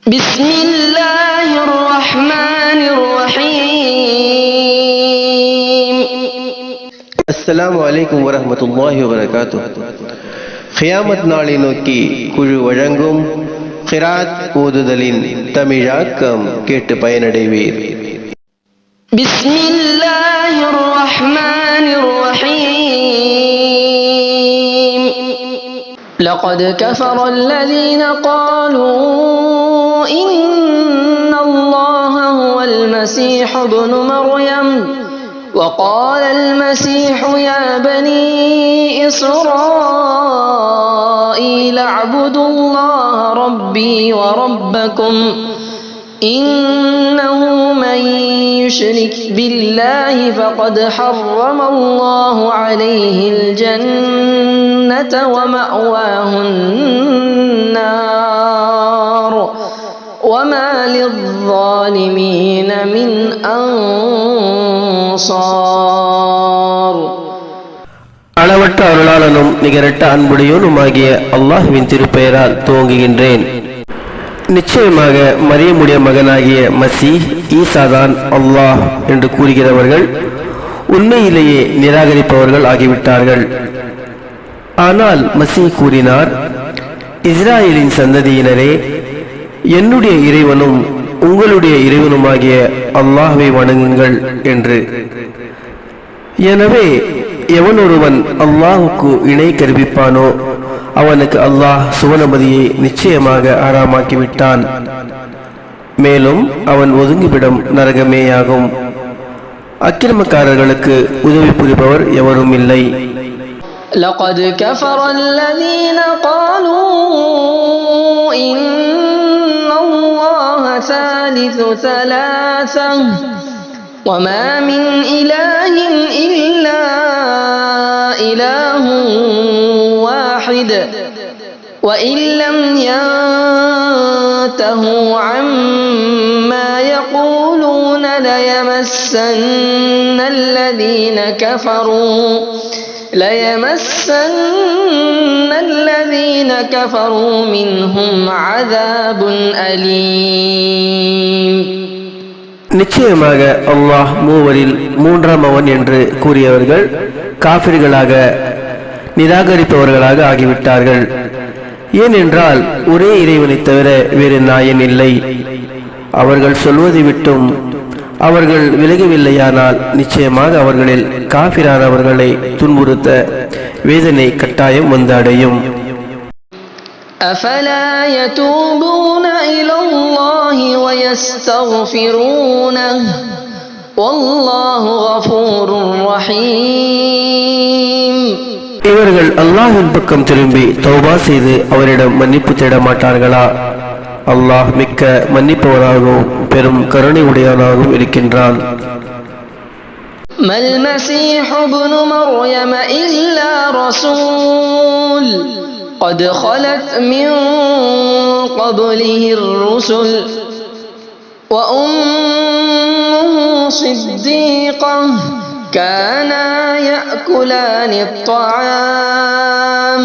بسم الله الرحمن الرحيم. السلام عليكم ورحمة الله وبركاته. கியாமத் நாளை நோக்கி குழு வழங்கும் கிராத் ஓதுதலின் தமிழாக்கம் கேட்டு பயனடைவீர். பிஸ்மில்லாஹிர் ரஹ்மானிர் ரஹீம். லகத் கஃபர அல்லதீன காலூ இன்னல்லாஹ ஹுவல் மஸீஹ் இப்னு மர்யம் وقال المسيح يا بني إسرائيل اعبدوا الله ربي وربكم إنه من يشرك بالله فقد حرم الله عليه الجنة ومأواه النار وما للظالمين من أنصار. அளவற்ற அருளாளனும் நிகரற்ற அன்புடையோனுமாகிய அல்லாஹ்வின் திருப்பெயரால் துவங்குகின்றேன். நிச்சயமாக மரியமுடைய மகனாகிய மசீஹ் ஈசாதான் அல்லாஹ் என்று கூறுகிறவர்கள் உண்மையிலேயே நிராகரிப்பவர்கள் ஆகிவிட்டார்கள். ஆனால் மசீஹ் கூறினார், இஸ்ராயேலின் சந்ததியினரே, என்னுடைய இறைவனும் உங்களுடைய இறைவனுமாகிய அல்லாஹ்வை வணங்குங்கள் என்று. எனவே எவன் ஒருவன் அல்லாஹுக்கு இணை கற்பிப்பானோ அவனுக்கு அல்லாஹ் சுவனபதியை நிச்சயமாக ஆறாமாக்கிவிட்டான். மேலும் அவன் ஒதுங்கிவிடும் நரகமேயாகும். அக்கிரமக்காரர்களுக்கு உதவி புரிபவர் எவரும் இல்லை. لقد كفر الذين قالوا إن الله ثالث ثلاثة وما من إله إلا إله واحد وإن لم ينتهوا عما يقولون ليمسن الذين كفروا منهم عذاب أليم. நிச்சயமாக அல்லாஹ் மூவரில் மூன்றாம் அவன் என்று கூறியவர்கள் காஃபிர்களாக நிராகரிப்பவர்களாக ஆகிவிட்டார்கள். ஏனென்றால் ஒரே இறைவனை தவிர வேறு நாயன் இல்லை. அவர்கள் சொல்வதை விட்டும் அவர்கள் விலகவில்லையானால் நிச்சயமாக அவர்களில் காஃபிரானவர்களை துன்புறுத்த வேதனை கட்டாயம் வந்து அடையும். أفلا يتوبون إلى الله ويستغفرونه والله غفور رحيم. இவர்கள் அல்லாஹ்வின் பக்கம் திரும்பி தௌபா செய்து அவரிடம் மன்னிப்பு தேட மாட்டார்களா? அல்லாஹ் மிக்க மன்னிப்பவராகவும் பெரும் கருணை உடையவனாகவும் இருக்கின்றான். மல் மஸீஹ் இப்னு மர்யம் இல்லா ரசூல் قد خلت من قبله الرسل وأمه صديقة كانا يأكلان الطعام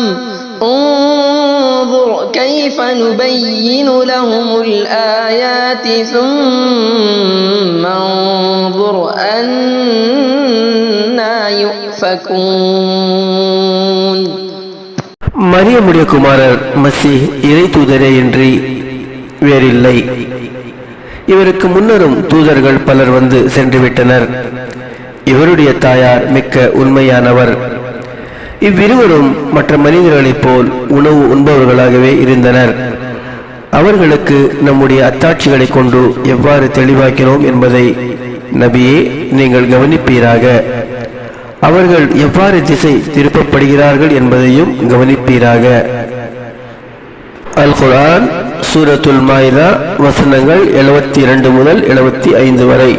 انظر كيف نبين لهم الآيات ثم انظر أنا يؤفكون. மரியமுடைய குமாரர் மசீஹ் இறை தூதரே இன்றி வேறில்லை. இவருக்கு முன்னரும் தூதர்கள் பலர் வந்து சென்றுவிட்டனர். இவருடைய தாயார் மிக்க உண்மையானவர். இவ்விருவரும் மற்ற மனிதர்களைப் போல் உணவு உண்பவர்களாகவே இருந்தனர். அவர்களுக்கு நம்முடைய அத்தாட்சிகளை கொண்டு எவ்வாறு தெளிவாக்கினோம் என்பதை நபியே நீங்கள் கவனிப்பீராக. அவர்கள் எவ்வாறு திசை திருப்பப்படுகிறார்கள் என்பதையும் கவனிப்பீராக. அல் குர்ஆன் சூரத்துல் மாயிதா வசனங்கள் 72 முதல் 75 வரை.